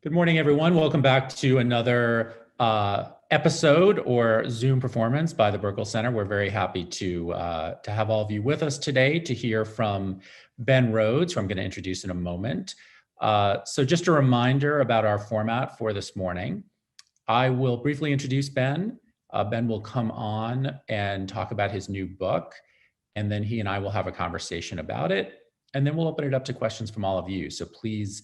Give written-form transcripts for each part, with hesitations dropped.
Good morning, everyone. Welcome back to another episode or Zoom performance by the Burkle Center. We're very happy to have all of you with us today to hear from Ben Rhodes, who I'm going to introduce in a moment. So just a reminder about our format for this morning. I will briefly introduce Ben. Ben will come on and talk about his new book, and then he and I will have a conversation about it. And then we'll open it up to questions from all of you. So please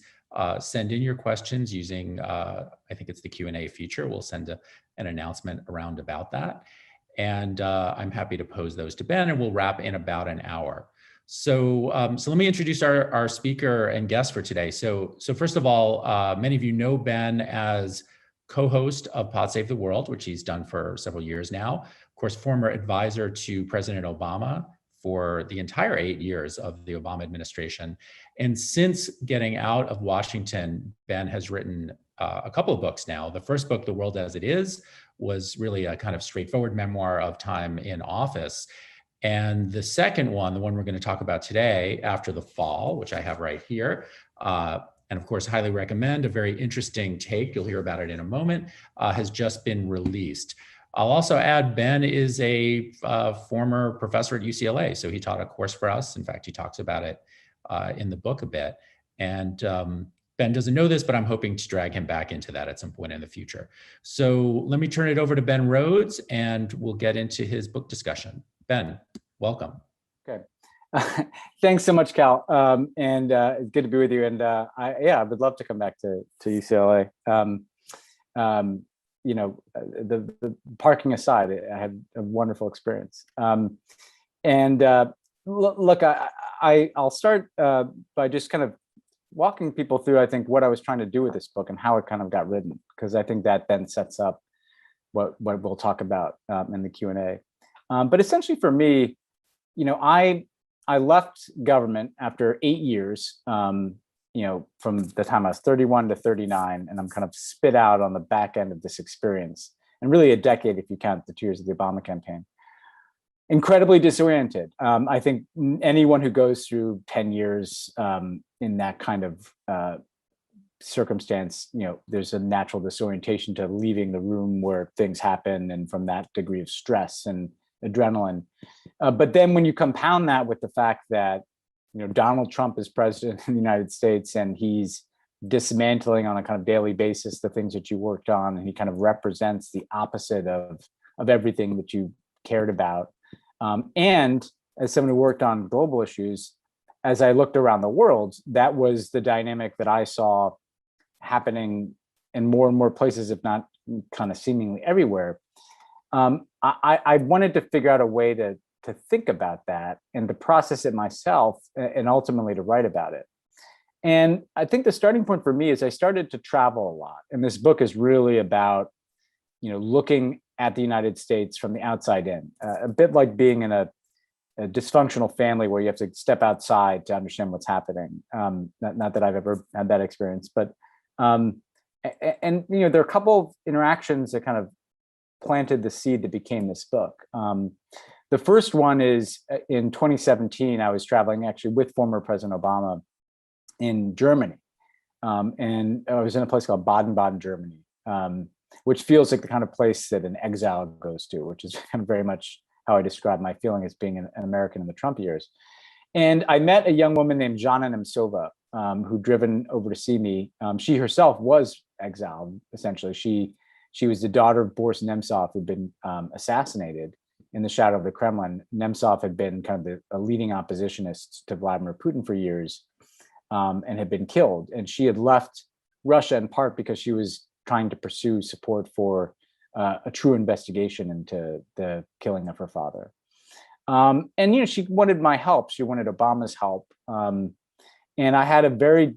send in your questions using, I think it's the Q&A feature. We'll send an announcement around about that. And I'm happy to pose those to Ben, and we'll wrap in about an hour. So let me introduce our speaker and guest for today. So first of all, many of you know Ben as co-host of Pod Save the World, which he's done for several years now. Of course, former advisor to President Obama for the entire 8 years of the Obama administration. And since getting out of Washington, Ben has written a couple of books now. The first book, The World as It Is, was really a kind of straightforward memoir of time in office. And the second one, the one we're going to talk about today, After the Fall, which I have right here, and of course, highly recommend, a very interesting take, you'll hear about it in a moment, has just been released. I'll also add Ben is a former professor at UCLA, so he taught a course for us. In fact, he talks about it in the book a bit. And Ben doesn't know this, but I'm hoping to drag him back into that at some point in the future. So let me turn it over to Ben Rhodes, and we'll get into his book discussion. Ben, welcome. Okay. Thanks so much, Cal. And it's good to be with you. And I would love to come back to UCLA. The parking aside, I had a wonderful experience. Look, I'll start by just kind of walking people through, I think, what I was trying to do with this book and how it kind of got written, because I think that then sets up what we'll talk about in the Q&A. But essentially for me, I left government after 8 years, from the time I was 31 to 39, and I'm kind of spit out on the back end of this experience, and really a decade if you count the 2 years of the Obama campaign. Incredibly disoriented. I think anyone who goes through 10 years in that kind of circumstance, there's a natural disorientation to leaving the room where things happen, and from that degree of stress and adrenaline. But then when you compound that with the fact that Donald Trump is president of the United States, and he's dismantling on a kind of daily basis the things that you worked on, and he kind of represents the opposite of everything that you cared about. And as someone who worked on global issues, as I looked around the world, that was the dynamic that I saw happening in more and more places, if not kind of seemingly everywhere. I wanted to figure out a way to think about that and to process it myself, and ultimately to write about it. And I think the starting point for me is I started to travel a lot. And this book is really about, looking at the United States from the outside in, a bit like being in a dysfunctional family where you have to step outside to understand what's happening. Not that I've ever had that experience, but, there are a couple of interactions that kind of planted the seed that became this book. The first one is in 2017, I was traveling actually with former President Obama in Germany. And I was in a place called Baden-Baden, Germany, which feels like the kind of place that an exile goes to, which is kind of very much how I describe my feeling as being an American in the Trump years. And I met a young woman named Jana Nemtsova, who'd driven over to see me. She herself was exiled, essentially. She was the daughter of Boris Nemtsov, who'd been assassinated in the shadow of the Kremlin. Nemtsov had been kind of a leading oppositionist to Vladimir Putin for years, and had been killed. And she had left Russia in part because she was trying to pursue support for a true investigation into the killing of her father. She wanted my help. She wanted Obama's help. And I had a very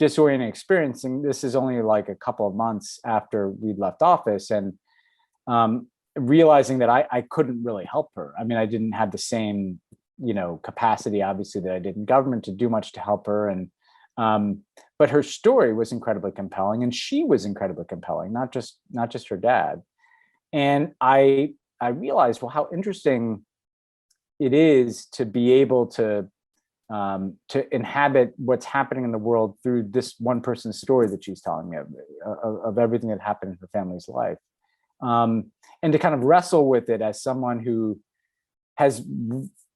disorienting experience. And this is only like a couple of months after we'd left office, and realizing that I couldn't really help her. I mean, I didn't have the same, capacity, obviously, that I did in government to do much to help her. And but her story was incredibly compelling, and she was incredibly compelling, not just her dad. And I realized, well, how interesting it is to be able to to inhabit what's happening in the world through this one person's story that she's telling me of everything that happened in her family's life. And to kind of wrestle with it as someone who has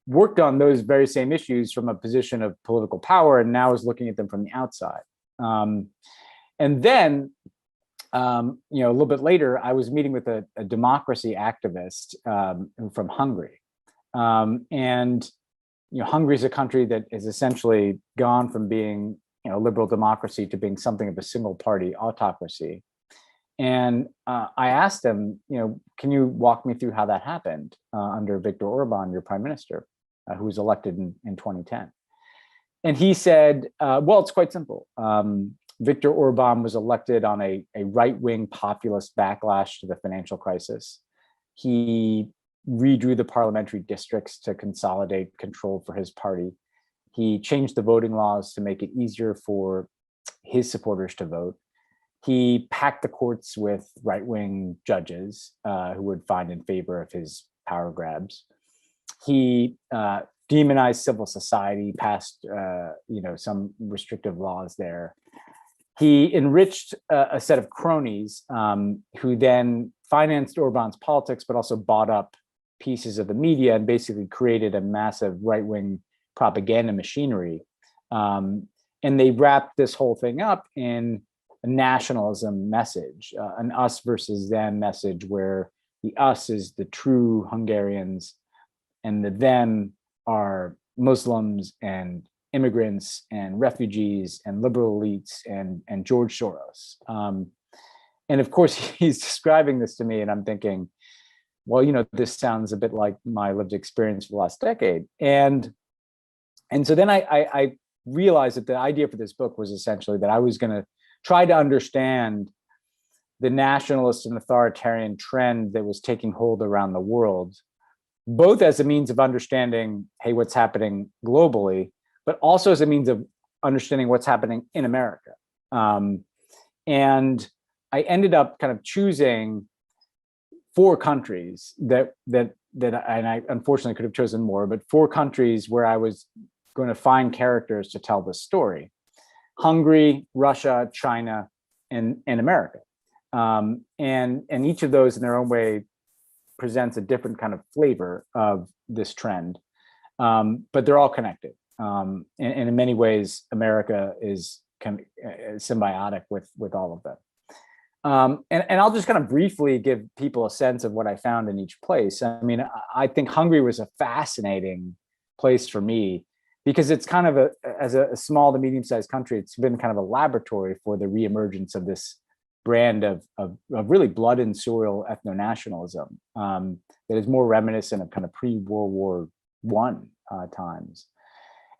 worked on those very same issues from a position of political power and now is looking at them from the outside. And then, a little bit later, I was meeting with a democracy activist from Hungary. And Hungary is a country that is essentially gone from being liberal democracy to being something of a single party autocracy. And I asked him, can you walk me through how that happened under Viktor Orban, your prime minister, who was elected in 2010? And he said, well, it's quite simple. Viktor Orban was elected on a right-wing populist backlash to the financial crisis. He redrew the parliamentary districts to consolidate control for his party. He changed the voting laws to make it easier for his supporters to vote. He packed the courts with right-wing judges who would find in favor of his power grabs. He demonized civil society, passed some restrictive laws there. He enriched a set of cronies who then financed Orban's politics, but also bought up pieces of the media and basically created a massive right-wing propaganda machinery. And they wrapped this whole thing up in a nationalism message, an us versus them message, where the us is the true Hungarians and the them are Muslims and immigrants and refugees and liberal elites and George Soros. And of course, he's describing this to me and I'm thinking, well, this sounds a bit like my lived experience for the last decade. And so then I realized that the idea for this book was essentially that I was going to try to understand the nationalist and authoritarian trend that was taking hold around the world, both as a means of understanding, hey, what's happening globally, but also as a means of understanding what's happening in America. And I ended up kind of choosing 4 countries that and I unfortunately could have chosen more, but 4 countries where I was going to find characters to tell this story: Hungary, Russia, China, and America. And each of those in their own way presents a different kind of flavor of this trend, but they're all connected. And in many ways, America is kind of symbiotic with all of them. And I'll just kind of briefly give people a sense of what I found in each place. I mean, I think Hungary was a fascinating place for me because it's kind of as a small to medium-sized country, it's been kind of a laboratory for the reemergence of this brand of really blood and soil ethno-nationalism that is more reminiscent of kind of pre-World War I times.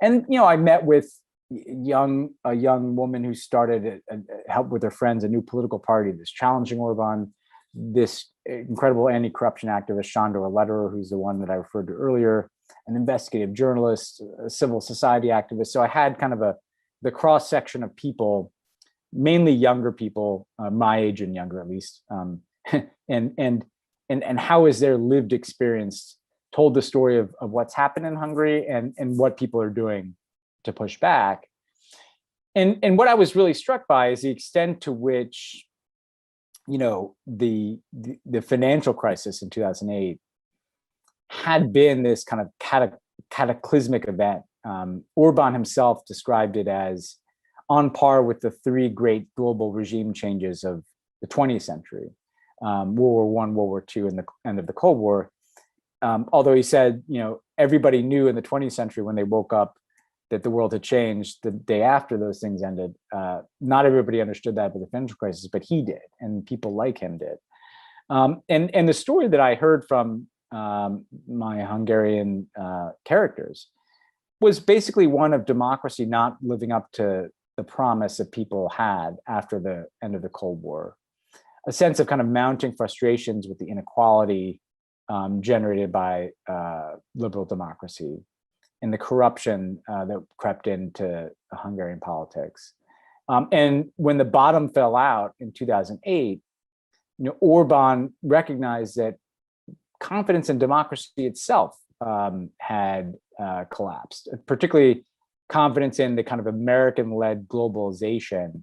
And I met with a young woman who started helped with her friends a new political party that's challenging Orban. This incredible anti-corruption activist Sándor Lederer, who's the one that I referred to earlier, an investigative journalist, a civil society activist. So I had kind of the cross section of people, mainly younger people, my age and younger at least, and how is their lived experience told the story of what's happened in Hungary and what people are doing to push back. And what I was really struck by is the extent to which, the financial crisis in 2008 had been this kind of cataclysmic event. Orban himself described it as on par with the 3 great global regime changes of the 20th century, World War I, World War II, and the end of the Cold War. Although he said, everybody knew in the 20th century when they woke up that the world had changed the day after those things ended. Not everybody understood that with the financial crisis, but he did, and people like him did. And the story that I heard from my Hungarian characters was basically one of democracy not living up to the promise that people had after the end of the Cold War. A sense of kind of mounting frustrations with the inequality generated by liberal democracy and the corruption that crept into Hungarian politics. And when the bottom fell out in 2008, Orban recognized that confidence in democracy itself had collapsed, particularly confidence in the kind of American-led globalization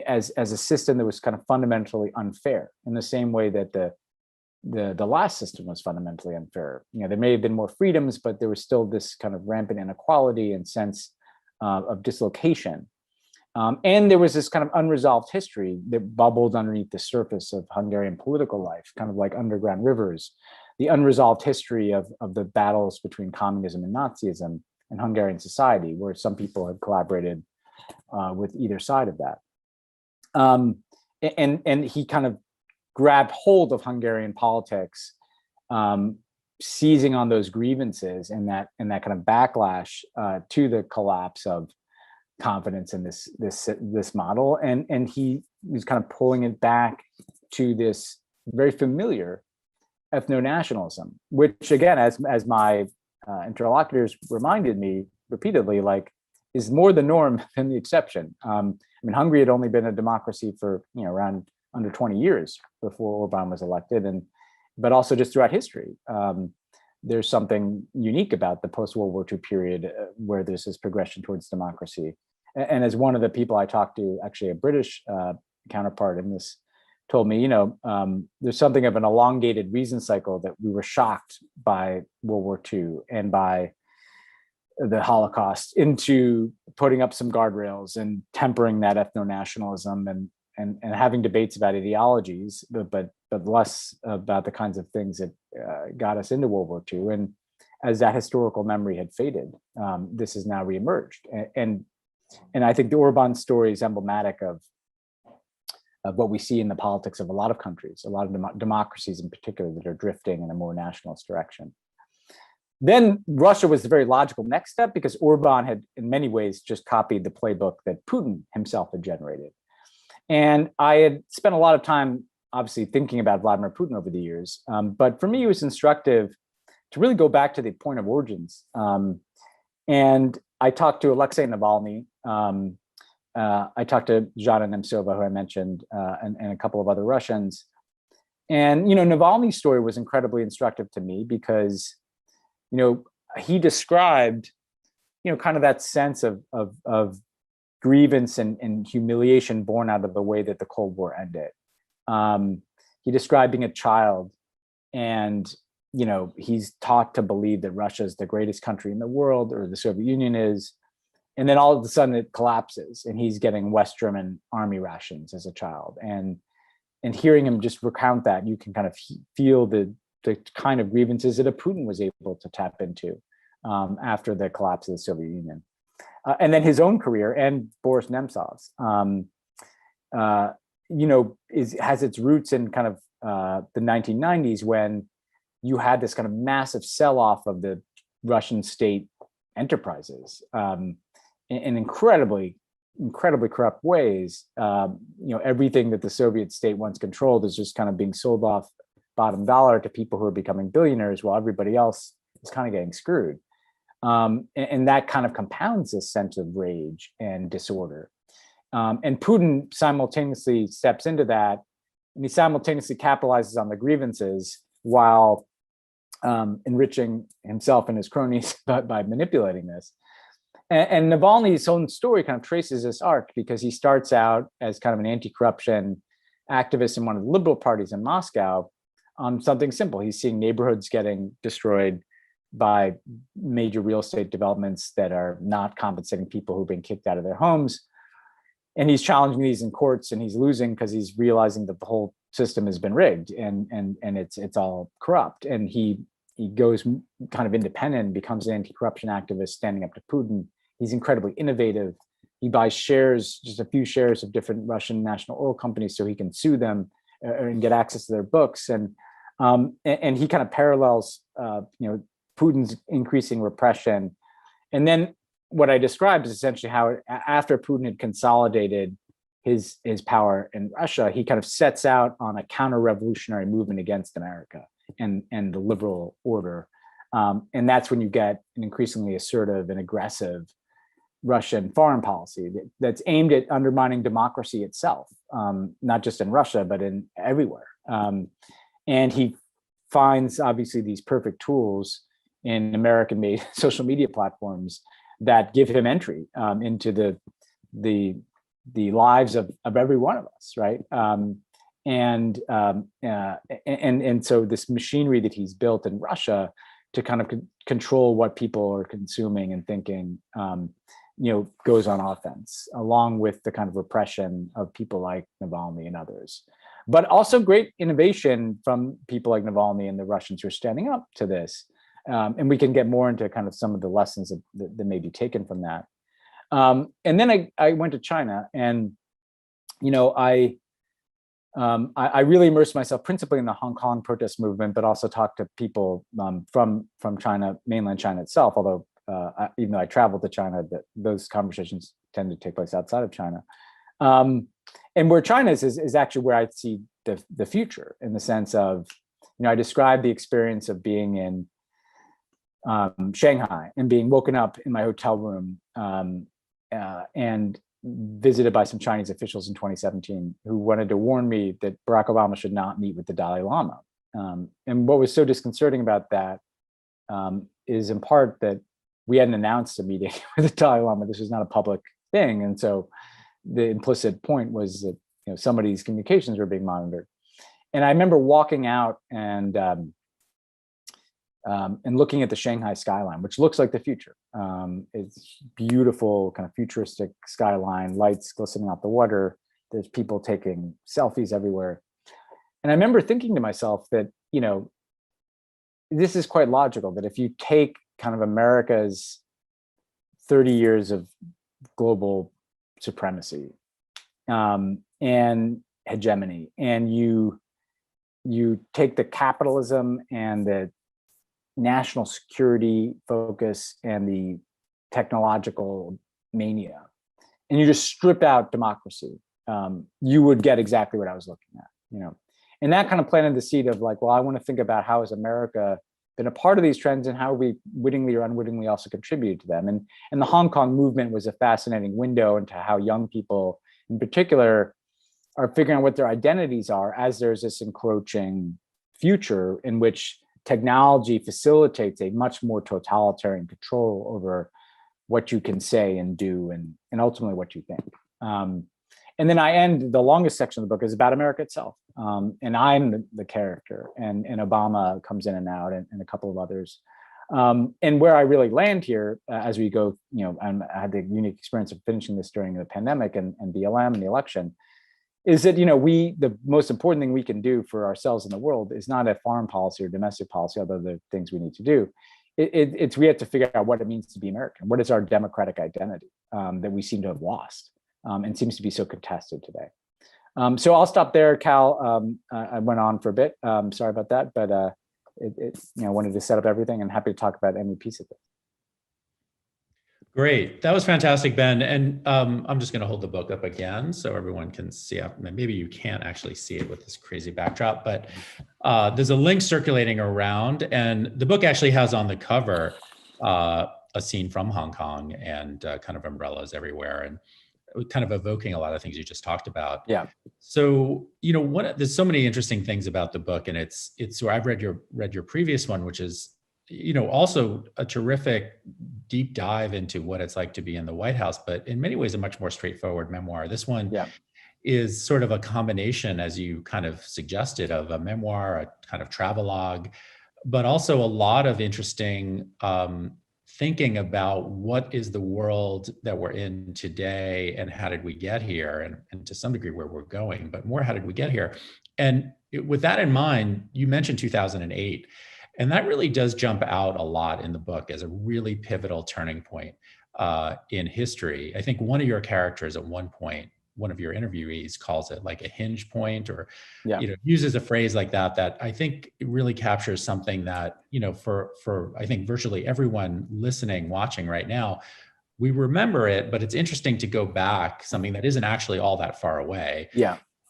as a system that was kind of fundamentally unfair, in the same way that the last system was fundamentally unfair. There may have been more freedoms, but there was still this kind of rampant inequality and sense of dislocation. And there was this kind of unresolved history that bubbled underneath the surface of Hungarian political life, kind of like underground rivers, the unresolved history of the battles between communism and Nazism in Hungarian society, where some people had collaborated with either side of that. And he kind of grabbed hold of Hungarian politics, seizing on those grievances and that kind of backlash to the collapse of confidence in this model, and he was kind of pulling it back to this very familiar ethno-nationalism, which again, as my interlocutors reminded me repeatedly, like is more the norm than the exception. I mean, Hungary had only been a democracy for around under 20 years before Orban was elected, but also just throughout history. There's something unique about the post-World War II period where there's this progression towards democracy. And as one of the people I talked to, actually a British counterpart in this, told me, there's something of an elongated reason cycle that we were shocked by World War II and by the Holocaust into putting up some guardrails and tempering that ethno-nationalism and having debates about ideologies, but less about the kinds of things that got us into World War II. And as that historical memory had faded, this has now reemerged. And I think the Orban story is emblematic of what we see in the politics of a lot of countries, a lot of democracies in particular, that are drifting in a more nationalist direction. Then Russia was the very logical next step, because Orban had in many ways just copied the playbook that Putin himself had generated. And I had spent a lot of time, obviously, thinking about Vladimir Putin over the years. But for me, it was instructive to really go back to the point of origins. And I talked to Alexei Navalny. I talked to Zhana Nemtsova, who I mentioned, and a couple of other Russians. And, Navalny's story was incredibly instructive to me because, he described, kind of that sense of grievance and humiliation born out of the way that the Cold War ended. He described being a child, and he's taught to believe that Russia is the greatest country in the world, or the Soviet Union is, and then all of a sudden it collapses, and he's getting West German army rations as a child. And hearing him just recount that, you can kind of feel the kind of grievances that a Putin was able to tap into after the collapse of the Soviet Union. And then his own career, and Boris Nemtsov's, has its roots in kind of the 1990s, when you had this kind of massive sell-off of the Russian state enterprises in incredibly corrupt ways. Everything that the Soviet state once controlled is just kind of being sold off bottom dollar to people who are becoming billionaires, while everybody else is kind of getting screwed. And that kind of compounds this sense of rage and disorder. And Putin simultaneously steps into that, and he simultaneously capitalizes on the grievances while enriching himself and his cronies by manipulating this. And Navalny's own story kind of traces this arc, because he starts out as kind of an anti-corruption activist in one of the liberal parties in Moscow on something simple. He's seeing neighborhoods getting destroyed by major real estate developments that are not compensating people who've been kicked out of their homes. And he's challenging these in courts, and he's losing because he's realizing that the whole system has been rigged and it's all corrupt. And he goes kind of independent, becomes an anti-corruption activist standing up to Putin. He's incredibly innovative. He buys shares, just a few shares of different Russian national oil companies, so he can sue them and get access to their books. And he kind of parallels, Putin's increasing repression. And then what I described is essentially how after Putin had consolidated his power in Russia, he kind of sets out on a counter-revolutionary movement against America and the liberal order. And that's when you get an increasingly assertive and aggressive Russian foreign policy that's aimed at undermining democracy itself, not just in Russia, but in everywhere. And he finds obviously these perfect tools in American-made social media platforms that give him entry into the lives of every one of us, right? And so this machinery that he's built in Russia to kind of control what people are consuming and thinking, goes on offense, along with the kind of repression of people like Navalny and others. But also great innovation from people like Navalny and the Russians who are standing up to this. And we can get more into kind of some of the lessons that may be taken from that. And then I went to China, and I really immersed myself principally in the Hong Kong protest movement, but also talked to people from China, mainland China itself. Although even though I traveled to China, those conversations tend to take place outside of China. And where China is actually where I see the future, in the sense of, I described the experience of being in Shanghai and being woken up in my hotel room and visited by some Chinese officials in 2017 who wanted to warn me that Barack Obama should not meet with the Dalai Lama. And what was so disconcerting about that is in part that we hadn't announced a meeting with the Dalai Lama. This was not a public thing. And so the implicit point was that somebody's communications were being monitored. And I remember walking out and looking at the Shanghai skyline, which looks like the future. It's beautiful, kind of futuristic skyline, lights glistening off the water. There's people taking selfies everywhere. And I remember thinking to myself that, this is quite logical, that if you take kind of America's 30 years of global supremacy and hegemony, and you take the capitalism and the national security focus and the technological mania, and you just strip out democracy, you would get exactly what I was looking at, and that kind of planted the seed of like, well, I want to think about how has America been a part of these trends, and how we wittingly or unwittingly also contributed to them. And the Hong Kong movement was a fascinating window into how young people in particular are figuring out what their identities are, as there's this encroaching future in which technology facilitates a much more totalitarian control over what you can say and do, and ultimately what you think. And then I end, the longest section of the book is about America itself. And I'm the character, and Obama comes in and out, and a couple of others. And where I really land here as we go, I had the unique experience of finishing this during the pandemic and BLM and the election, is that, the most important thing we can do for ourselves in the world is not a foreign policy or domestic policy, although there are things we need to do. It's we have to figure out what it means to be American. What is our democratic identity that we seem to have lost and seems to be so contested today. So I'll stop there, Cal. I went on for a bit. Sorry about that, but I wanted to set up everything, and happy to talk about any piece of it. Great. That was fantastic, Ben. And I'm just going to hold the book up again so everyone can see it. Maybe you can't actually see it with this crazy backdrop, but there's a link circulating around, and the book actually has on the cover a scene from Hong Kong and kind of umbrellas everywhere, and kind of evoking a lot of things you just talked about. Yeah. So, there's so many interesting things about the book, and it's so I've read your previous one, which is, also a terrific deep dive into what it's like to be in the White House, but in many ways a much more straightforward memoir. This one is sort of a combination, as you kind of suggested, of a memoir, a kind of travelogue, but also a lot of interesting thinking about what is the world that we're in today, and how did we get here, and to some degree where we're going, but more how did we get here. And with that in mind, you mentioned 2008. And that really does jump out a lot in the book as a really pivotal turning point in history. I think one of your characters at one point, one of your interviewees calls it like a hinge point, or uses a phrase like that I think it really captures something that, for I think virtually everyone listening, watching right now, we remember it, but it's interesting to go back, something that isn't actually all that far away.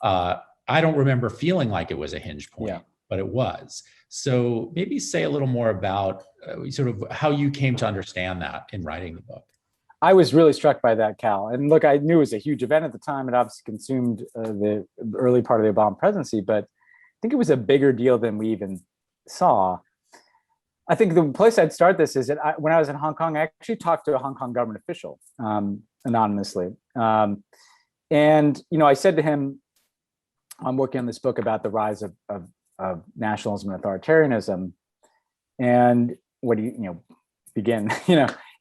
I don't remember feeling like it was a hinge point, but it was. So maybe say a little more about sort of how you came to understand that in writing the book. I was really struck by that, Cal. And look, I knew it was a huge event at the time. It obviously consumed the early part of the Obama presidency, but I think it was a bigger deal than we even saw. I think the place I'd start this is that when I was in Hong Kong, I actually talked to a Hong Kong government official anonymously. And, I said to him, I'm working on this book about the rise of nationalism and authoritarianism. And what do you begin,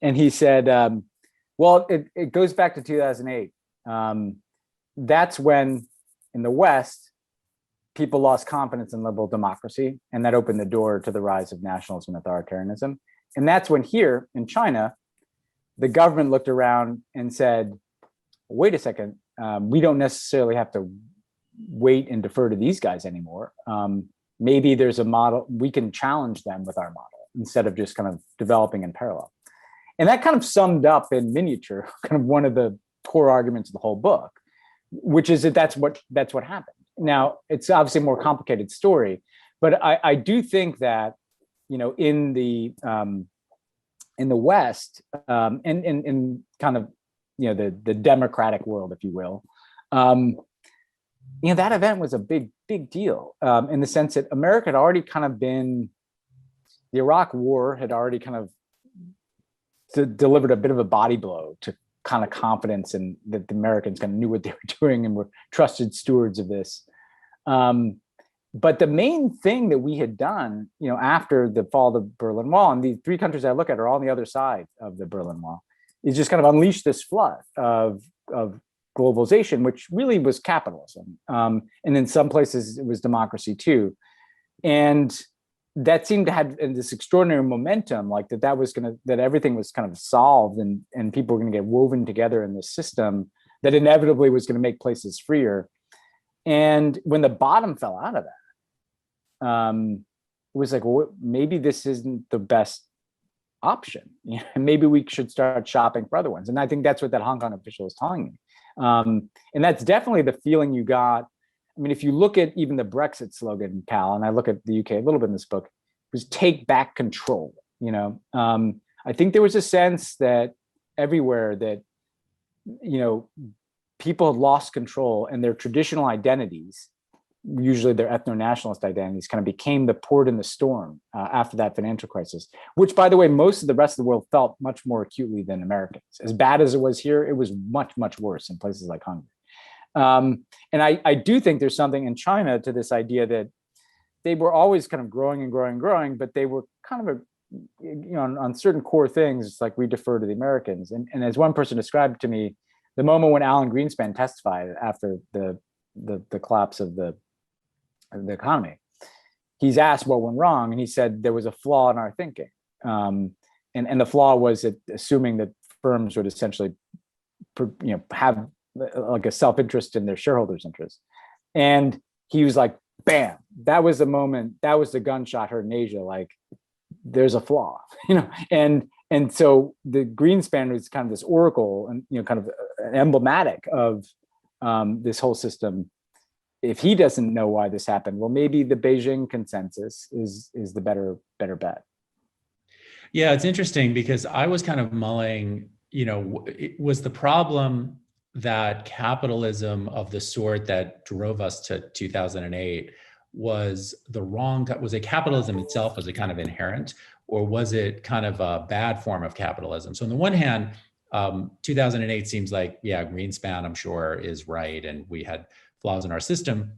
and he said, well, it goes back to 2008. That's when in the West, people lost confidence in liberal democracy, and that opened the door to the rise of nationalism and authoritarianism. And that's when here in China, the government looked around and said, wait a second, we don't necessarily have to wait and defer to these guys anymore. Maybe there's a model, we can challenge them with our model instead of just kind of developing in parallel. And that kind of summed up in miniature, kind of one of the core arguments of the whole book, which is that that's what happened. Now, it's obviously a more complicated story, but I do think that, in the West, and in kind of, the democratic world, if you will, that event was a big deal, in the sense that America had already kind of been, the Iraq War had already kind of delivered a bit of a body blow to kind of confidence in that the Americans kind of knew what they were doing and were trusted stewards of this. But the main thing that we had done, after the fall of the Berlin Wall, and the three countries I look at are all on the other side of the Berlin Wall, is just kind of unleash this flood of globalization, which really was capitalism. And in some places it was democracy too. And that seemed to have this extraordinary momentum, like that everything was kind of solved and people were going to get woven together in this system that inevitably was going to make places freer. And when the bottom fell out of that, it was like, well, maybe this isn't the best option. Maybe we should start shopping for other ones. And I think that's what that Hong Kong official is telling me. And that's definitely the feeling you got. I mean, if you look at even the Brexit slogan, Cal, and I look at the UK a little bit in this book, it was take back control. I think there was a sense that everywhere that, people had lost control and their traditional identities, usually their ethno-nationalist identities, kind of became the port in the storm after that financial crisis, which, by the way, most of the rest of the world felt much more acutely than Americans. As bad as it was here, it was much, much worse in places like Hungary. And I do think there's something in China to this idea that they were always kind of growing and growing and growing, but they were kind of on certain core things, it's like we defer to the Americans. And as one person described to me, the moment when Alan Greenspan testified after the collapse of the economy, he's asked what went wrong, and he said there was a flaw in our thinking, and the flaw was that assuming that firms would essentially, have like a self-interest in their shareholders' interest. And he was like, bam, that was the moment, that was the gunshot heard in Asia, like there's a flaw, and so the Greenspan is kind of this oracle and kind of emblematic of this whole system. If he doesn't know why this happened, well, maybe the Beijing consensus is the better bet. Yeah, it's interesting because I was kind of mulling, it was the problem that capitalism of the sort that drove us to 2008 was was it capitalism itself, was it kind of inherent, or was it kind of a bad form of capitalism? So on the one hand, 2008 seems like, yeah, Greenspan, I'm sure, is right, and we had flaws in our system.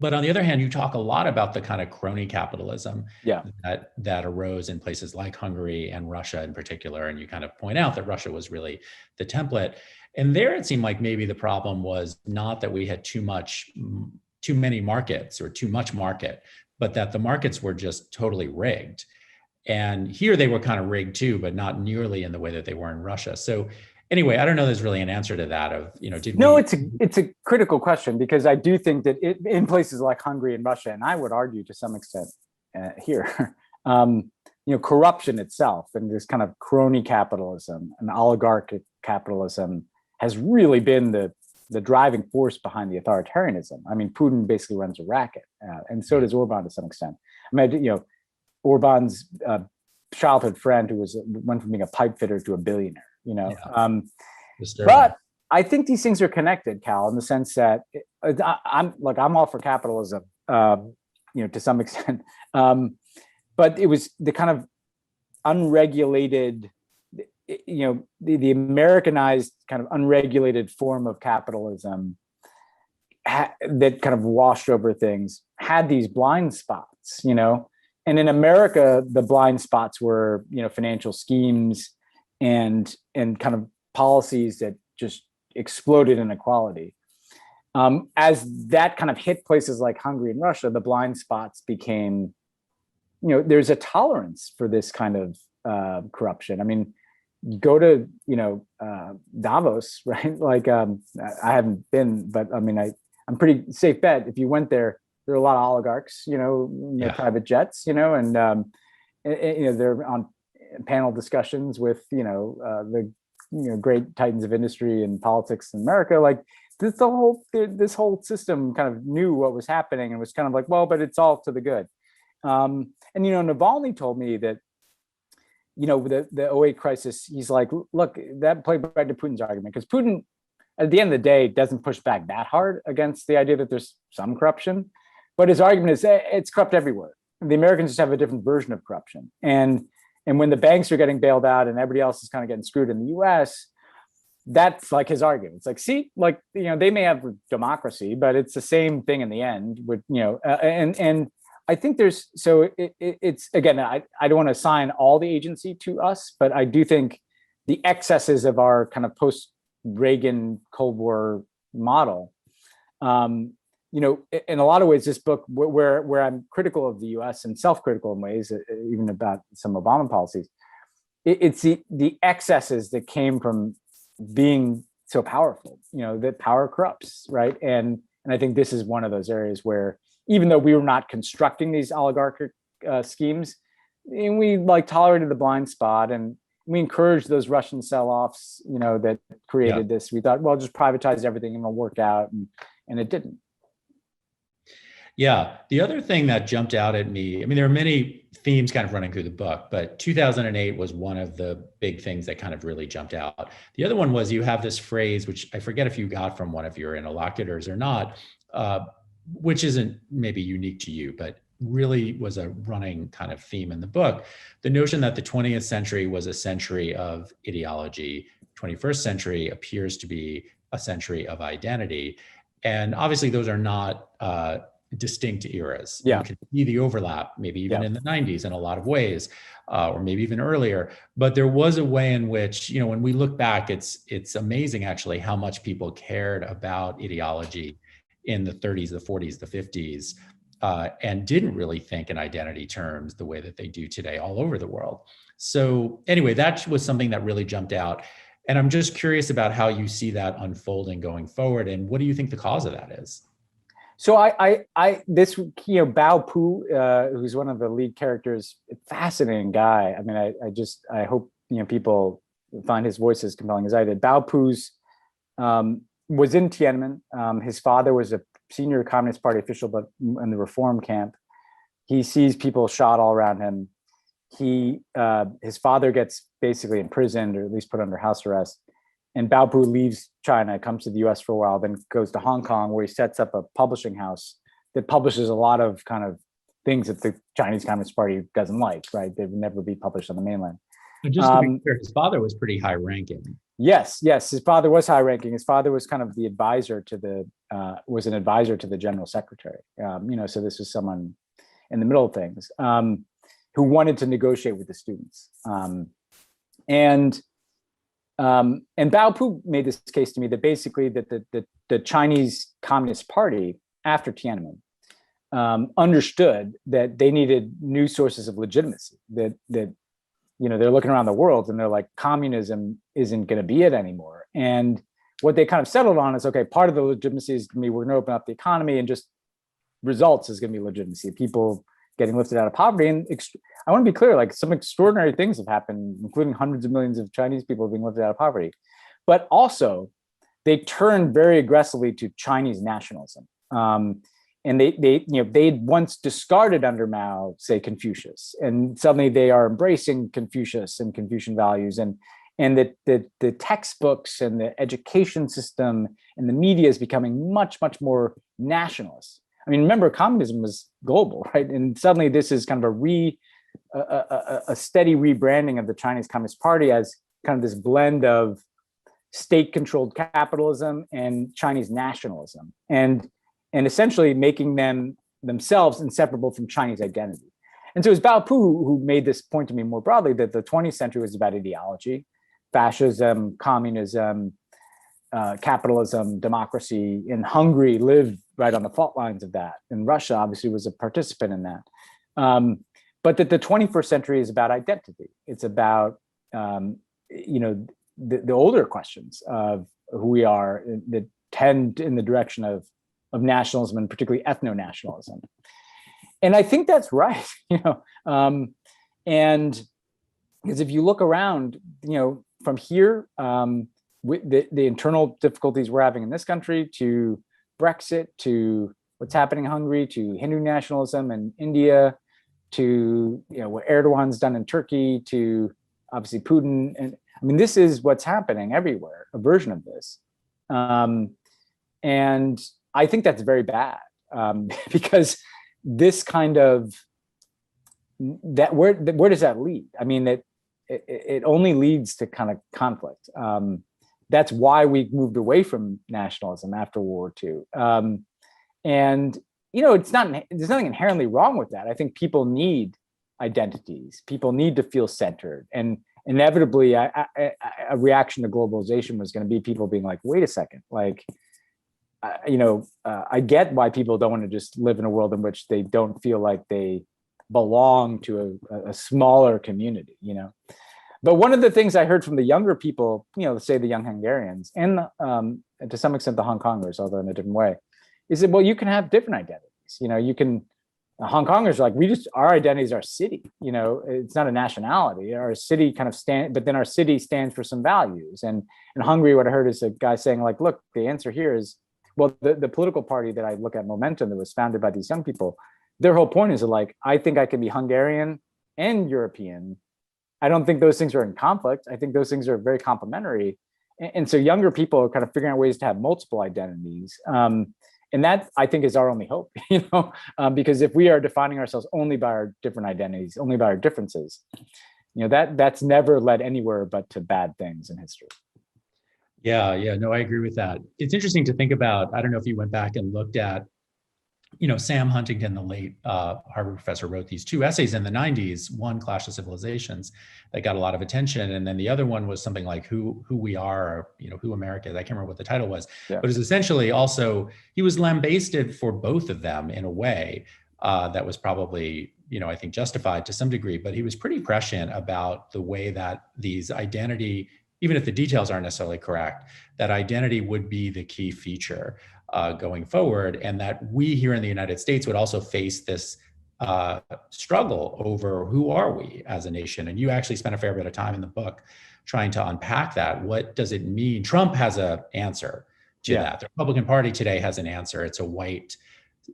But on the other hand, you talk a lot about the kind of crony capitalism that arose in places like Hungary and Russia in particular. And you kind of point out that Russia was really the template. And there it seemed like maybe the problem was not that we had too many markets or too much market, but that the markets were just totally rigged. And here they were kind of rigged too, but not nearly in the way that they were in Russia. So anyway, I don't know there's really an answer to that of, it's a critical question, because I do think that in places like Hungary and Russia, and I would argue to some extent here, corruption itself and this kind of crony capitalism and oligarchic capitalism has really been the driving force behind the authoritarianism. I mean, Putin basically runs a racket, and so does Orban to some extent. I mean, Orban's childhood friend who went from being a pipe fitter to a billionaire, but I think these things are connected, Cal, in the sense that I'm all for capitalism, to some extent. but it was the kind of unregulated, the Americanized kind of unregulated form of capitalism that kind of washed over things had these blind spots, and in America, the blind spots were, financial schemes and kind of policies that just exploded inequality. As that kind of hit places like Hungary and Russia, the blind spots became, there's a tolerance for this kind of corruption. I mean, go to, Davos, right? Like, I haven't been, but I mean, I'm pretty safe bet if you went there, there are a lot of oligarchs, private jets, and they're on panel discussions with, the great titans of industry and politics in America. Like this whole system kind of knew what was happening and was kind of like, well, but it's all to the good. And Navalny told me that, the 2008 crisis, he's like, look, that played back to Putin's argument, because Putin, at the end of the day, doesn't push back that hard against the idea that there's some corruption. But his argument is it's corrupt everywhere. The Americans just have a different version of corruption. And when the banks are getting bailed out and everybody else is kind of getting screwed in the US, that's like his argument. It's like, see, like, they may have democracy, but it's the same thing in the end with, and I think it's, again, I don't want to assign all the agency to us, but I do think the excesses of our kind of post-Reagan Cold War model, in a lot of ways, this book, where I'm critical of the US and self-critical in ways, even about some Obama policies, it's the excesses that came from being so powerful, that power corrupts, right? And I think this is one of those areas where, even though we were not constructing these oligarchic schemes, and we like tolerated the blind spot, and we encouraged those Russian sell-offs, that created this. We thought, well, just privatize everything and it'll work out, and it didn't. Yeah. The other thing that jumped out at me, I mean, there are many themes kind of running through the book, but 2008 was one of the big things that kind of really jumped out. The other one was, you have this phrase, which I forget if you got from one of your interlocutors or not, which isn't maybe unique to you, but really was a running kind of theme in the book. The notion that the 20th century was a century of ideology, 21st century appears to be a century of identity. And obviously those are not distinct eras. Yeah. You can see the overlap, maybe even in the 90s in a lot of ways, or maybe even earlier. But there was a way in which, when we look back, it's amazing actually how much people cared about ideology in the 30s, the 40s, the 50s, and didn't really think in identity terms the way that they do today all over the world. So anyway, that was something that really jumped out. And I'm just curious about how you see that unfolding going forward. And what do you think the cause of that is? So this, Bao Pu, who's one of the lead characters, fascinating guy. I mean, I hope, people find his voice as compelling as I did. Bao Pu's, was in Tiananmen. His father was a senior Communist Party official, but in the reform camp. He sees people shot all around him. His father gets basically imprisoned, or at least put under house arrest. And Bao Pu leaves China, comes to the US for a while, then goes to Hong Kong, where he sets up a publishing house that publishes a lot of kind of things that the Chinese Communist Party doesn't like, right? They would never be published on the mainland. And just to be clear, his father was pretty high ranking. Yes, his father was high ranking. His father was kind of the advisor to an advisor to the general secretary. So this was someone in the middle of things, who wanted to negotiate with the students. And Bao Pu made this case to me that basically that the Chinese Communist Party after Tiananmen understood that they needed new sources of legitimacy, that they're looking around the world and they're like, communism isn't going to be it anymore. And what they kind of settled on is, okay, part of the legitimacy is going to be, we're going to open up the economy, and just results is going to be legitimacy, people getting lifted out of poverty. And I want to be clear, like, some extraordinary things have happened, including hundreds of millions of Chinese people being lifted out of poverty. But also they turned very aggressively to Chinese nationalism. And they'd once discarded under Mao, say, Confucius, and suddenly they are embracing Confucius and Confucian values, and the textbooks and the education system and the media is becoming much, much more nationalist. I mean, remember, communism was global, right? And suddenly this is kind of a a steady rebranding of the Chinese Communist Party as kind of this blend of state-controlled capitalism and Chinese nationalism, and essentially making them themselves inseparable from Chinese identity. And so it was Bao Pu who made this point to me more broadly, that the 20th century was about ideology, fascism, communism, capitalism, democracy. In Hungary lived right on the fault lines of that. And Russia obviously was a participant in that. But that the 21st century is about identity. It's about, the older questions of who we are that tend in the direction of nationalism, and particularly ethno-nationalism. And I think that's right, and because if you look around, from here, with the internal difficulties we're having in this country, to Brexit, to what's happening in Hungary, to Hindu nationalism in India, to what Erdogan's done in Turkey, to obviously Putin, and I mean, this is what's happening everywhere, a version of this, and I think that's very bad, because this kind of where does that lead? I mean, it only leads to kind of conflict. That's why we moved away from nationalism after World War II. And there's nothing inherently wrong with that. I think people need identities. People need to feel centered, and inevitably, a reaction to globalization was going to be people being like, "Wait a second, like." I get why people don't want to just live in a world in which they don't feel like they belong to a smaller community, But one of the things I heard from the younger people, say the young Hungarians, and to some extent the Hong Kongers, although in a different way, is that, well, you can have different identities. Hong Kongers are like, our identity is our city, it's not a nationality. Our city kind of but then our city stands for some values. And in Hungary, what I heard is a guy saying, like, look, the answer here is, well, the political party that I look at, Momentum, that was founded by these young people, their whole point is like, I think I can be Hungarian and European. I don't think those things are in conflict. I think those things are very complementary. And so younger people are kind of figuring out ways to have multiple identities. And that, I think, is our only hope, because if we are defining ourselves only by our different identities, only by our differences, that's never led anywhere but to bad things in history. Yeah, no, I agree with that. It's interesting to think about. I don't know if you went back and looked at, Sam Huntington, the late Harvard professor, wrote these two essays in the 90s, one, Clash of Civilizations, that got a lot of attention. And then the other one was something like who we are, or, who America is. I can't remember what the title was, but it was essentially also, he was lambasted for both of them in a way that was probably, I think justified to some degree, but he was pretty prescient about the way that these identity, even if the details aren't necessarily correct, that identity would be the key feature going forward, and that we here in the United States would also face this struggle over who are we as a nation. And you actually spent a fair bit of time in the book trying to unpack that. What does it mean? Trump has an answer to that. The Republican Party today has an answer. It's a white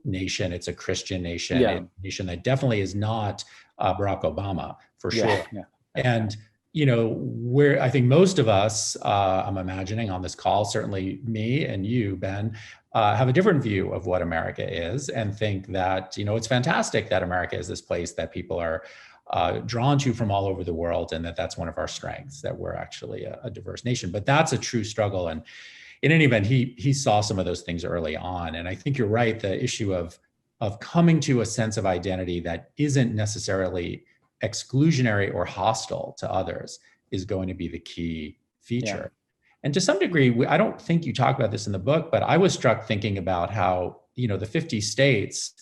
nation. It's a Christian nation, a nation that definitely is not Barack Obama, for sure. And where I think most of us, I'm imagining on this call, certainly me and you, Ben, have a different view of what America is, and think that, it's fantastic that America is this place that people are drawn to from all over the world, and that's one of our strengths, that we're actually a diverse nation. But that's a true struggle. And in any event, he saw some of those things early on. And I think you're right, the issue of coming to a sense of identity that isn't necessarily exclusionary or hostile to others is going to be the key feature. And to some degree, I don't think you talk about this in the book, but I was struck thinking about how, the 50 states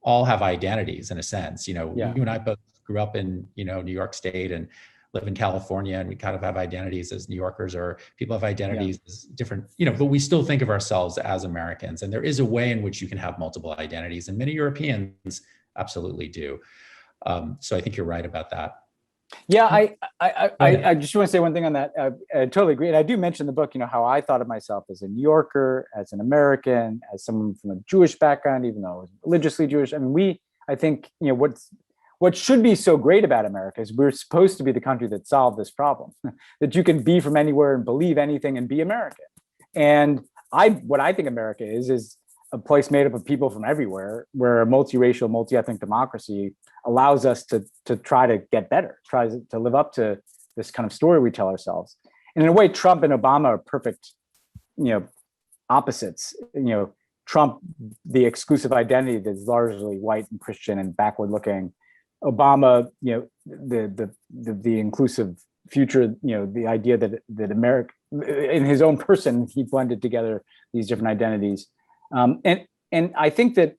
all have identities in a sense. You and I both grew up in, New York State and live in California, and we kind of have identities as New Yorkers, or people have identities as different, but we still think of ourselves as Americans. And there is a way in which you can have multiple identities, and many Europeans absolutely do. So I think you're right about that. Yeah, I just want to say one thing on that. I totally agree. And I do mention in the book, how I thought of myself as a New Yorker, as an American, as someone from a Jewish background, even though I was religiously Jewish. I mean, I think, what should be so great about America is we're supposed to be the country that solved this problem, that you can be from anywhere and believe anything and be American. And what I think America is a place made up of people from everywhere, where a multiracial, multi-ethnic democracy allows us to try to get better, tries to live up to this kind of story we tell ourselves. And in a way, Trump and Obama are perfect, opposites. Trump, the exclusive identity that's largely white and Christian and backward looking. Obama, the inclusive future, the idea that America, in his own person, he blended together these different identities. And I think that,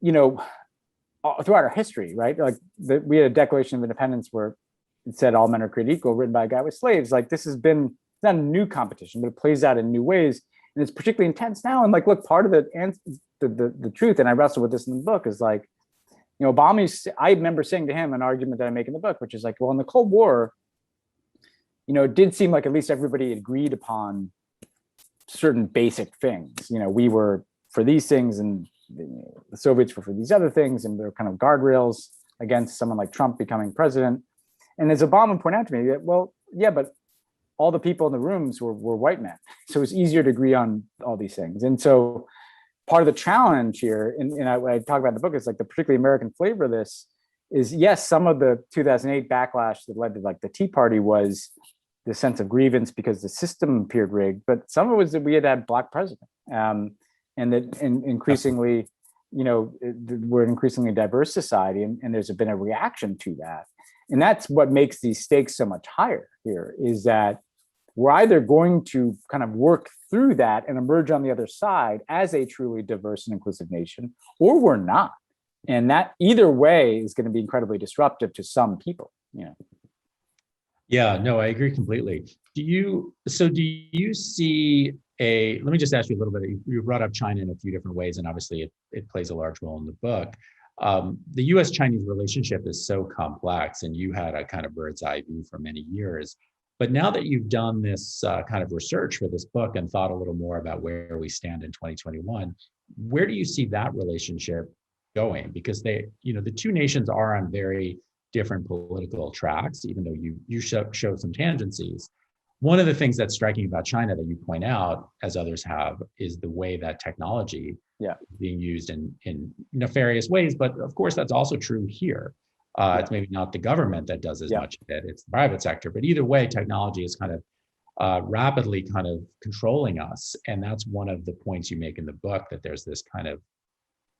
throughout our history, right? Like we had a Declaration of Independence where it said all men are created equal, written by a guy with slaves. Like this has been, it's not a new competition, but it plays out in new ways. And it's particularly intense now. And like, look, part of the truth, and I wrestle with this in the book, is like, Obama, I remember saying to him an argument that I make in the book, which is like, well, in the Cold War, it did seem like at least everybody agreed upon certain basic things. We were for these things and the Soviets were for these other things. And there were kind of guardrails against someone like Trump becoming president. And as Obama pointed out to me, that, well, yeah, but all the people in the rooms were white men. So it's easier to agree on all these things. And so part of the challenge here, and I talk about in the book, is like the particularly American flavor of this is, yes, some of the 2008 backlash that led to like the Tea Party was the sense of grievance because the system appeared rigged, but some of it was that we had Black president, and that increasingly, we're an increasingly diverse society, and there's been a reaction to that. And that's what makes these stakes so much higher here, is that we're either going to kind of work through that and emerge on the other side as a truly diverse and inclusive nation, or we're not. And that either way is going to be incredibly disruptive to some people. Yeah, no, I agree completely. Do you see let me just ask you a little bit, you brought up China in a few different ways, and obviously it plays a large role in the book. The US-Chinese relationship is so complex, and you had a kind of bird's eye view for many years. But now that you've done this kind of research for this book and thought a little more about where we stand in 2021, where do you see that relationship going? Because the two nations are on very different political tracks, even though you show some tangencies. One of the things that's striking about China that you point out, as others have, is the way that technology is being used in nefarious ways. But of course, that's also true here. It's maybe not the government that does as much of it, it's the private sector. But either way, technology is kind of rapidly kind of controlling us. And that's one of the points you make in the book, that there's this kind of,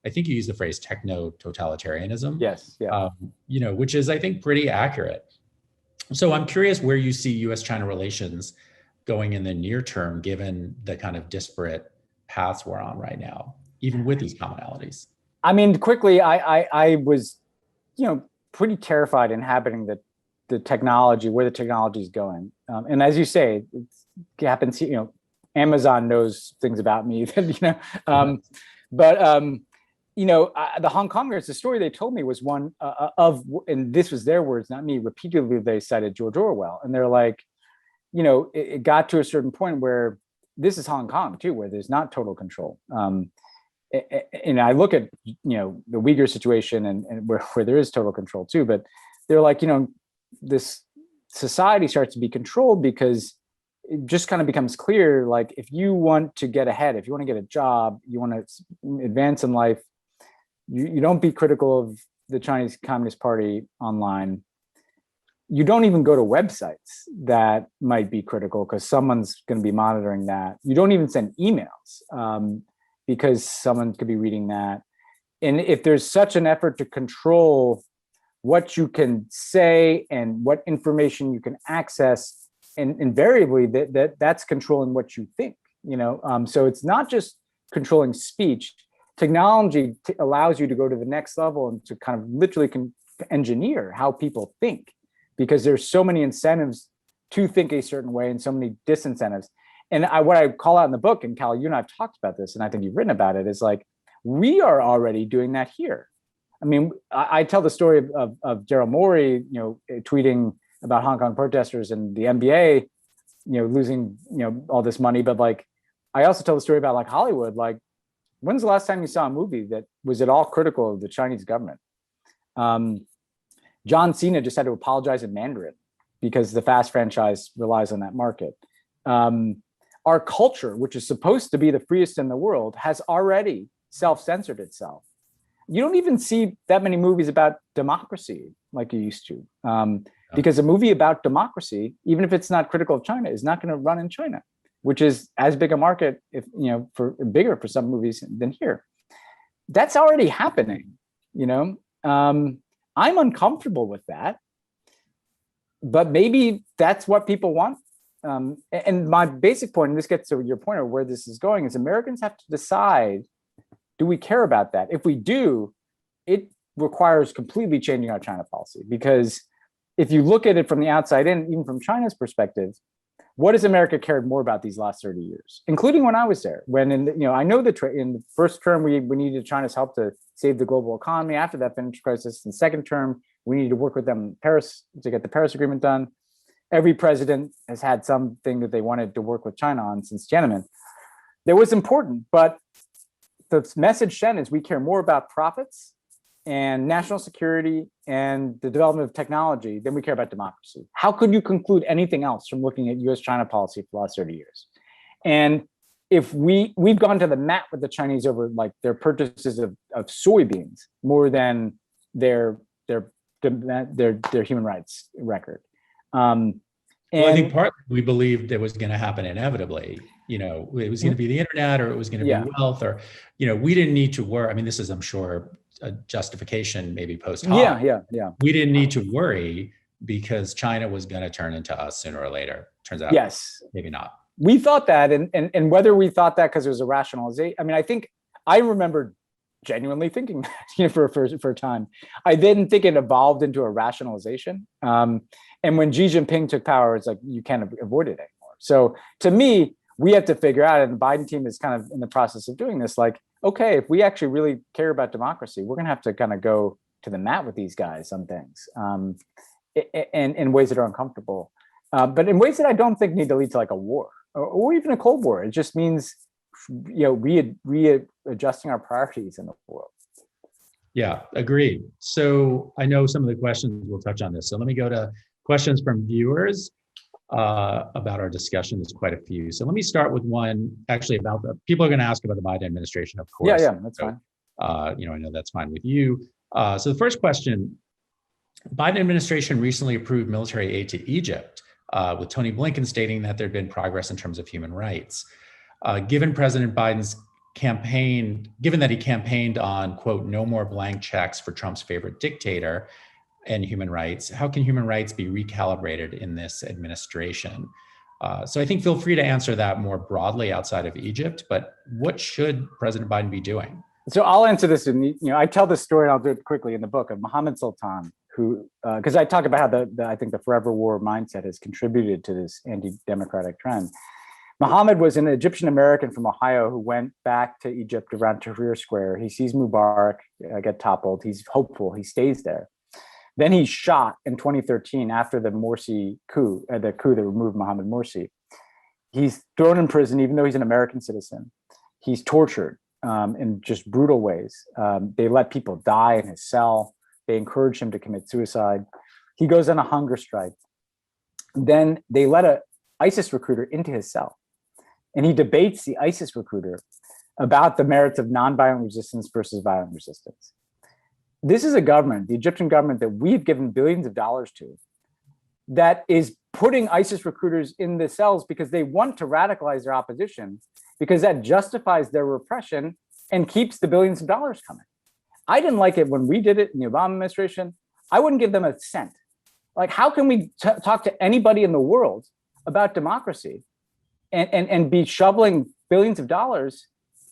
I think you use the phrase techno-totalitarianism. Yes. Yeah. Which is, I think, pretty accurate. So I'm curious where you see US-China relations going in the near term, given the kind of disparate paths we're on right now, even with these commonalities. I mean, quickly, I was, pretty terrified inhabiting the technology, where the technology is going. And as you say, it happens, Amazon knows things about me, the Hong Kongers, the story they told me was one of, and this was their words, not me, repeatedly they cited George Orwell. And they're like, it got to a certain point where this is Hong Kong too, where there's not total control. And I look at, the Uyghur situation and where there is total control too, but they're like, this society starts to be controlled because it just kind of becomes clear, like, if you want to get ahead, if you want to get a job, you want to advance in life, you don't be critical of the Chinese Communist Party online. You don't even go to websites that might be critical because someone's going to be monitoring that. You don't even send emails because someone could be reading that. And if there's such an effort to control what you can say and what information you can access, and invariably that's controlling what you think, so it's not just controlling speech. Technology allows you to go to the next level and to kind of literally engineer how people think, because there's so many incentives to think a certain way and so many disincentives. And what I call out in the book, and Cal, you and I have talked about this, and I think you've written about it, is like, we are already doing that here. I mean, I tell the story of Daryl Morey, tweeting about Hong Kong protesters and the NBA, losing, all this money. But like, I also tell the story about like Hollywood. Like, when's the last time you saw a movie that was at all critical of the Chinese government? John Cena just had to apologize in Mandarin because the Fast franchise relies on that market. our culture, which is supposed to be the freest in the world, has already self-censored itself. You don't even see that many movies about democracy like you used to, because a movie about democracy, even if it's not critical of China, is not going to run in China, which is as big a market, if for bigger for some movies than here. That's already happening. I'm uncomfortable with that, but maybe that's what people want. And my basic point, and this gets to your point of where this is going, is Americans have to decide, do we care about that? If we do, it requires completely changing our China policy. Because if you look at it from the outside in, even from China's perspective, what has America cared more about these last 30 years, including when I was there? When I know that in the first term, we needed China's help to save the global economy. After that financial crisis, in the second term, we needed to work with them in Paris to get the Paris Agreement done. Every president has had something that they wanted to work with China on since Tiananmen. That was important, but the message then is we care more about profits and national security and the development of technology than we care about democracy. How could you conclude anything else from looking at US-China policy for the last 30 years? And if we've gone to the mat with the Chinese over like their purchases of soybeans more than their human rights record. Well, I think partly we believed it was going to happen inevitably. It was going to be the internet, or it was going to be wealth, or we didn't need to worry. I mean, this is, I'm sure, a justification maybe post hoc. Yeah. We didn't need to worry because China was going to turn into us sooner or later. Turns out, yes, maybe not. We thought that, and whether we thought that because it was a rationalization. I mean, I think I remember genuinely thinking that for a time. I didn't think it evolved into a rationalization. And when Xi Jinping took power, it's like you can't avoid it anymore. So to me, we have to figure out, and the Biden team is kind of in the process of doing this, like, okay, if we actually really care about democracy, we're going to have to kind of go to the mat with these guys on things, in ways that are uncomfortable, but in ways that I don't think need to lead to like a war or even a Cold War. It just means, readjusting our priorities in the world. Yeah, agreed. So I know some of the questions we'll touch on this. So let me go to questions from viewers about our discussion. There's quite a few. So let me start with one actually about people are going to ask about the Biden administration, of course. Yeah, that's fine. I know that's fine with you. So the first question, Biden administration recently approved military aid to Egypt, with Tony Blinken stating that there'd been progress in terms of human rights. Given President Biden's campaign, given that he campaigned on, quote, no more blank checks for Trump's favorite dictator and human rights, how can human rights be recalibrated in this administration? So I think feel free to answer that more broadly outside of Egypt, but what should President Biden be doing? So I'll answer this. I tell this story, and I'll do it quickly in the book, of Mohammed Sultan, who, because I talk about how I think the forever war mindset has contributed to this anti-democratic trend. Mohammed was an Egyptian American from Ohio who went back to Egypt around Tahrir Square. He sees Mubarak get toppled. He's hopeful. He stays there. Then he's shot in 2013 after the Morsi coup, the coup that removed Mohammed Morsi. He's thrown in prison, even though he's an American citizen. He's tortured in just brutal ways. They let people die in his cell. They encourage him to commit suicide. He goes on a hunger strike. Then they let an ISIS recruiter into his cell. And he debates the ISIS recruiter about the merits of nonviolent resistance versus violent resistance. This is a government, the Egyptian government, that we've given billions of dollars to, that is putting ISIS recruiters in the cells because they want to radicalize their opposition, because that justifies their repression and keeps the billions of dollars coming. I didn't like it when we did it in the Obama administration. I wouldn't give them a cent. Like, how can we talk to anybody in the world about democracy and be shoveling billions of dollars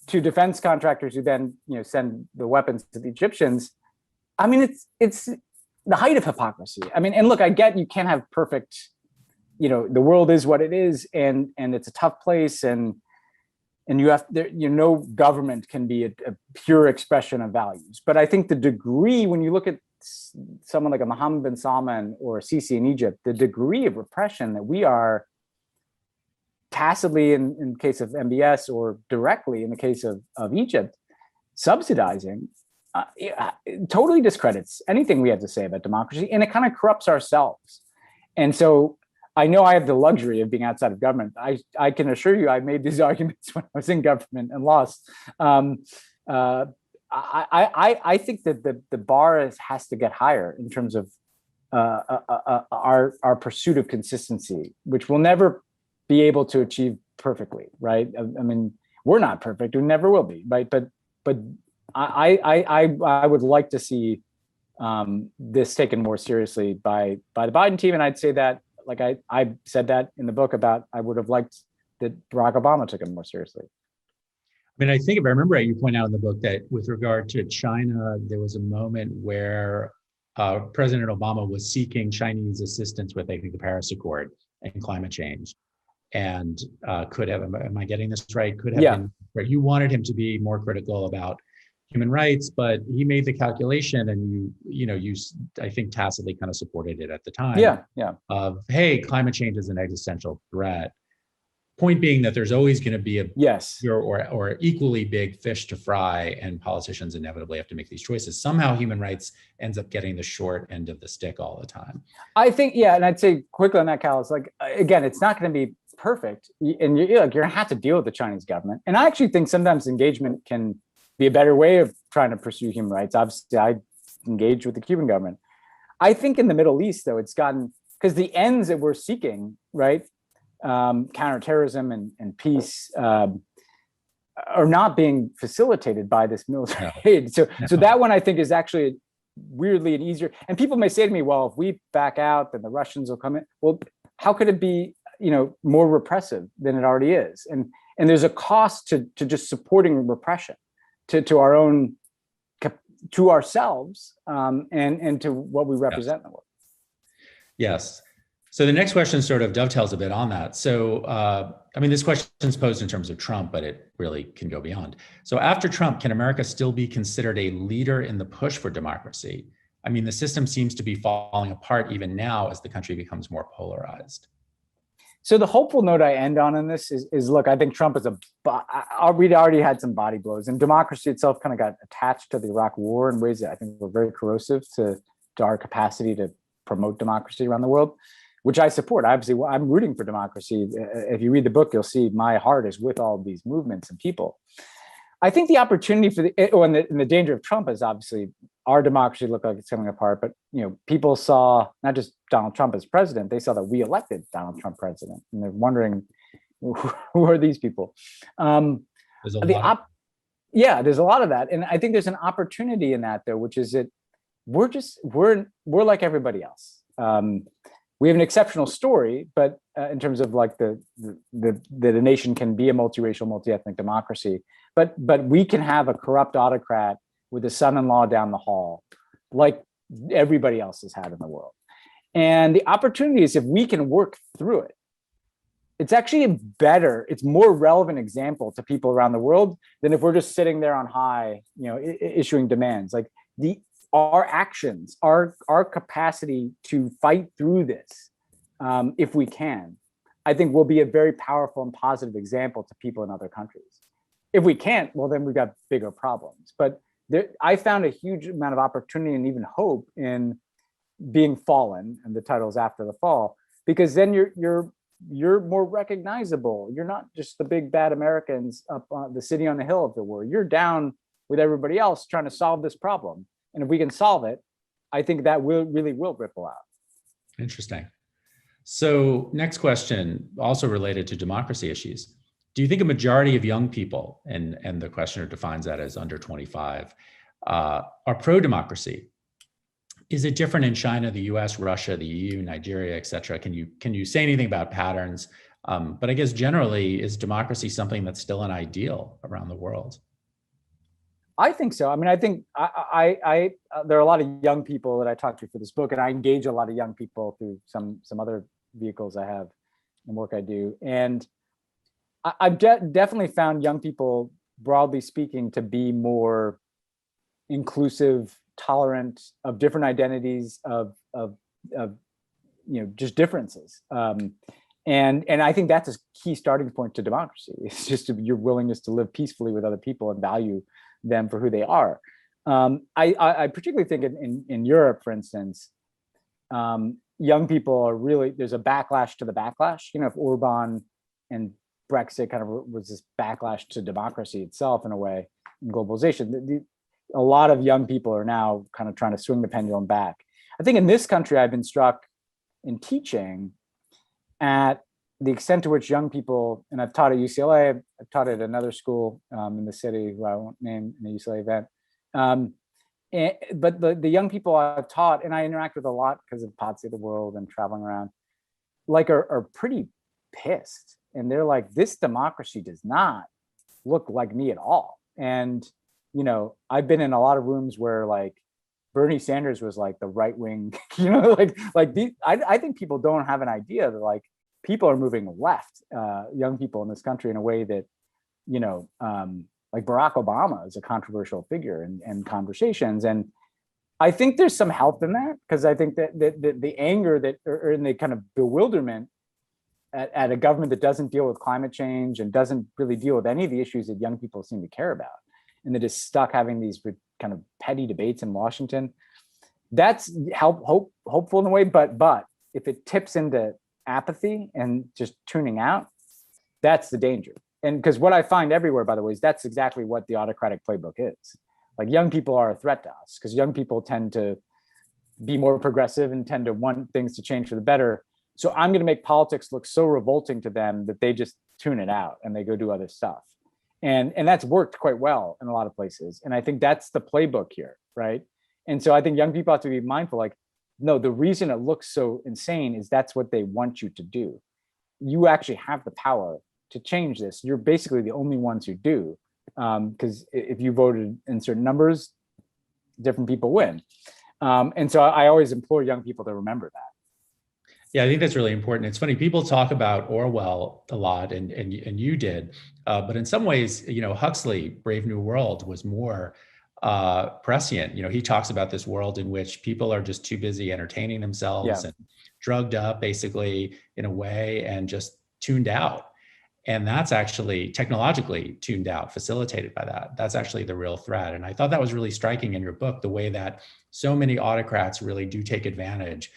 to defense contractors who then send the weapons to the Egyptians? I mean, it's the height of hypocrisy. I mean, and look, I get you can't have perfect, the world is what it is, and it's a tough place, and you have no government can be a pure expression of values. But I think the degree, when you look at someone like a Mohammed bin Salman or Sisi in Egypt, the degree of repression that we are tacitly in case of MBS or directly in the case of Egypt subsidizing, it totally discredits anything we have to say about democracy, and it kind of corrupts ourselves. And so I know I have the luxury of being outside of government. I can assure you, I made these arguments when I was in government and lost. I think that the bar has to get higher in terms of our pursuit of consistency, which we'll never be able to achieve perfectly, right? I mean, we're not perfect; we never will be, right? But I would like to see this taken more seriously by the Biden team, and I'd say that, like I said that in the book about, I would have liked that Barack Obama took it more seriously. I mean, I think if I remember right, you point out in the book that with regard to China, there was a moment where President Obama was seeking Chinese assistance with, I think, the Paris Accord and climate change, and could have, am I getting this right? Could have been, right? You wanted him to be more critical about human rights, but he made the calculation, and you I think tacitly kind of supported it at the time. Of, hey, climate change is an existential threat. Point being that there's always going to be a or equally big fish to fry, and politicians inevitably have to make these choices. Somehow human rights ends up getting the short end of the stick all the time. I think, and I'd say quickly on that, Cal, it's like, again, it's not going to be perfect, and you're going to have to deal with the Chinese government. And I actually think sometimes engagement can be a better way of trying to pursue human rights. Obviously, I engage with the Cuban government. I think in the Middle East, though, it's gotten, because the ends that we're seeking, right, counterterrorism and peace, are not being facilitated by this military aid. So that one, I think, is actually weirdly an easier. And people may say to me, well, if we back out, then the Russians will come in. Well, how could it be, more repressive than it already is? And there's a cost to just supporting repression, to our own, to ourselves, and to what we represent in the world. Yes. So the next question sort of dovetails a bit on that. So, I mean, this question is posed in terms of Trump, but it really can go beyond. So after Trump, can America still be considered a leader in the push for democracy? I mean, the system seems to be falling apart even now as the country becomes more polarized. So the hopeful note I end on in this is look, I think Trump is we'd already had some body blows, and democracy itself kind of got attached to the Iraq War in ways that I think were very corrosive to our capacity to promote democracy around the world, which I support. Obviously, I'm rooting for democracy. If you read the book, you'll see my heart is with all these movements and people. I think the opportunity for and the danger of Trump is obviously our democracy looked like it's coming apart, but people saw not just Donald Trump as president, they saw that we elected Donald Trump president, and they're wondering, who are these people? There's a lot of that, and I think there's an opportunity in that, though, which is that we're like everybody else. We have an exceptional story, but in terms of like that a nation can be a multiracial, multi-ethnic democracy, but we can have a corrupt autocrat with a son-in-law down the hall, like everybody else has had in the world. And the opportunity is, if we can work through it, it's actually it's more relevant example to people around the world than if we're just sitting there on high, issuing demands. Like our actions, our capacity to fight through this, if we can, I think will be a very powerful and positive example to people in other countries. If we can't, well, then we've got bigger problems. But I found a huge amount of opportunity and even hope in being fallen, and the title is After the Fall, because then you're more recognizable. You're not just the big bad Americans up on the city on the hill of the war. You're down with everybody else trying to solve this problem. And if we can solve it, I think that really will ripple out. Interesting. So next question, also related to democracy issues. Do you think a majority of young people, and the questioner defines that as under 25, are pro-democracy? Is it different in China, the US, Russia, the EU, Nigeria, et cetera? Can you say anything about patterns? But I guess generally, is democracy something that's still an ideal around the world? I think so. I mean, I think there are a lot of young people that I talk to for this book, and I engage a lot of young people through some other vehicles I have and work I do. And I've definitely found young people, broadly speaking, to be more inclusive, tolerant of different identities, of just differences. And I think that's a key starting point to democracy. It's just your willingness to live peacefully with other people and value them for who they are. I particularly think in Europe, for instance, young people are really, there's a backlash to the backlash. If Orban and Brexit kind of was this backlash to democracy itself in a way, in globalization, a lot of young people are now kind of trying to swing the pendulum back. I think in this country, I've been struck in teaching at the extent to which young people, and I've taught at UCLA, I've taught at another school in the city who I won't name in a UCLA event. But the young people I've taught, and I interact with a lot because of Pod Save the World and traveling around, like are pretty pissed. And they're like, this democracy does not look like me at all. And, I've been in a lot of rooms where like Bernie Sanders was like the right wing, I think people don't have an idea that like people are moving left, young people in this country in a way that, like Barack Obama is a controversial figure in conversations. And I think there's some help in that, because I think that the anger that, or in the kind of bewilderment at a government that doesn't deal with climate change and doesn't really deal with any of the issues that young people seem to care about, and that is stuck having these kind of petty debates in Washington, that's hopeful in a way. But if it tips into apathy and just tuning out, that's the danger. And because what I find everywhere, by the way, is that's exactly what the autocratic playbook is. Like, young people are a threat to us because young people tend to be more progressive and tend to want things to change for the better. So I'm going to make politics look so revolting to them that they just tune it out and they go do other stuff. And that's worked quite well in a lot of places. And I think that's the playbook here, right? And so I think young people have to be mindful, like, no, the reason it looks so insane is that's what they want you to do. You actually have the power to change this. You're basically the only ones who do, because if you voted in certain numbers, different people win. And so I always implore young people to remember that. Yeah, I think that's really important. It's funny, people talk about Orwell a lot, and you did, but in some ways, Huxley, Brave New World, was more prescient. He talks about this world in which people are just too busy entertaining themselves and drugged up, basically, in a way, and just tuned out. And that's actually technologically tuned out, facilitated by that. That's actually the real threat. And I thought that was really striking in your book, the way that so many autocrats really do take advantage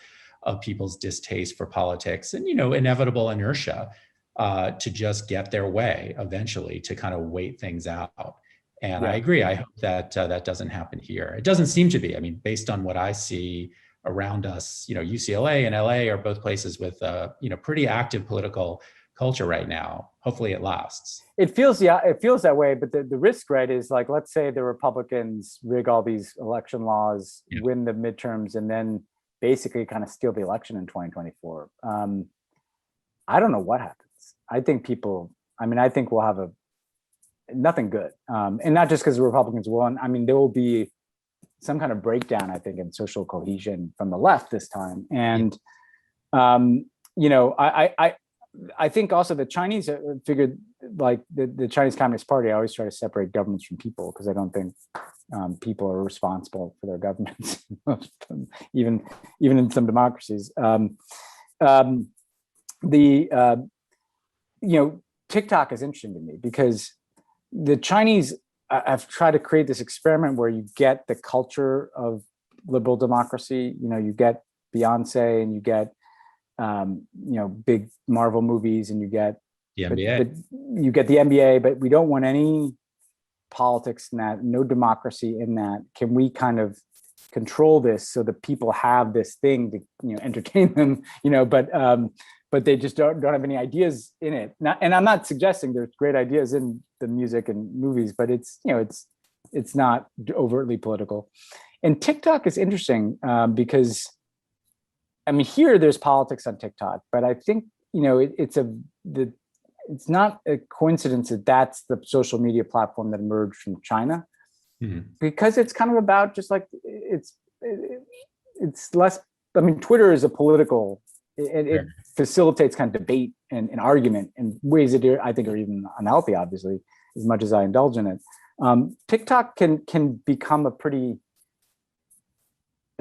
of people's distaste for politics and, inevitable inertia to just get their way eventually, to kind of wait things out. And I agree. I hope that that doesn't happen here. It doesn't seem to be. I mean, based on what I see around us, UCLA and LA are both places with, pretty active political culture right now. Hopefully it lasts. It feels that way. But the risk, right, is like, let's say the Republicans rig all these election laws, win the midterms, and then basically kind of steal the election in 2024. I don't know what happens. I think we'll have nothing good. And not just because the Republicans won. I mean, there will be some kind of breakdown, I think, in social cohesion from the left this time. And, I think also the Chinese figured, like the Chinese Communist Party, I always try to separate governments from people, because I don't think people are responsible for their governments, even in some democracies. TikTok is interesting to me because the Chinese have tried to create this experiment where you get the culture of liberal democracy. You get Beyonce, and you get big Marvel movies, and you get the NBA. You get the NBA, but we don't want any politics in that, no democracy in that. Can we kind of control this so that people have this thing to entertain them, but they just don't have any ideas in it. And I'm not suggesting there's great ideas in the music and movies, but it's not overtly political. And TikTok is interesting because, I mean, here there's politics on TikTok, but I think it's not a coincidence that that's the social media platform that emerged from China, because it's kind of about just like it's less. I mean, Twitter is a political. It facilitates kind of debate and argument in ways that I think are even unhealthy, obviously, as much as I indulge in it. TikTok can become a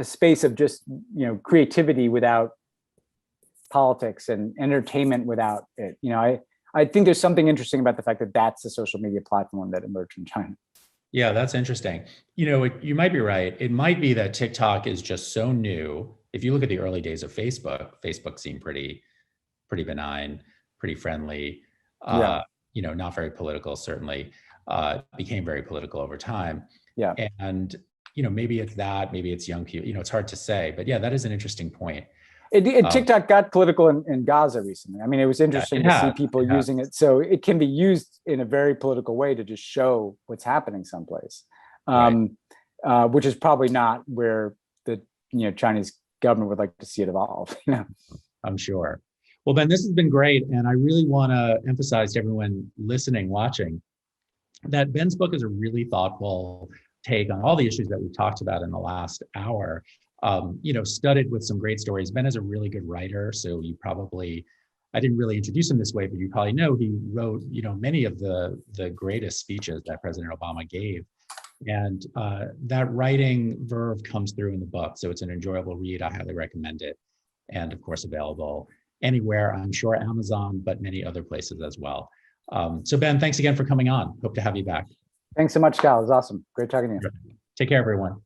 space of just creativity without politics, and entertainment without it. I think there's something interesting about the fact that that's the social media platform that emerged from China. Yeah, that's interesting. You might be right. It might be that TikTok is just so new if you look at the early days of Facebook seemed pretty benign, pretty friendly, Yeah. Not very political, certainly, became very political over time. Yeah. And, maybe it's that, maybe it's young people, it's hard to say, but yeah, that is an interesting point. TikTok got political in Gaza recently. I mean, it was interesting to see people using it. So it can be used in a very political way to just show what's happening someplace, which is probably not where the Chinese government would like to see it evolve. I'm sure. Well, Ben, this has been great. And I really want to emphasize to everyone listening, watching, that Ben's book is a really thoughtful take on all the issues that we've talked about in the last hour, studded with some great stories. Ben is a really good writer. So I didn't really introduce him this way, but you probably know he wrote, many of the greatest speeches that President Obama gave. And that writing verve comes through in the book. So it's an enjoyable read. I highly recommend it. And of course, available anywhere, I'm sure Amazon, but many other places as well. So Ben, thanks again for coming on. Hope to have you back. Thanks so much, Cal. It was awesome. Great talking to you. Take care, everyone.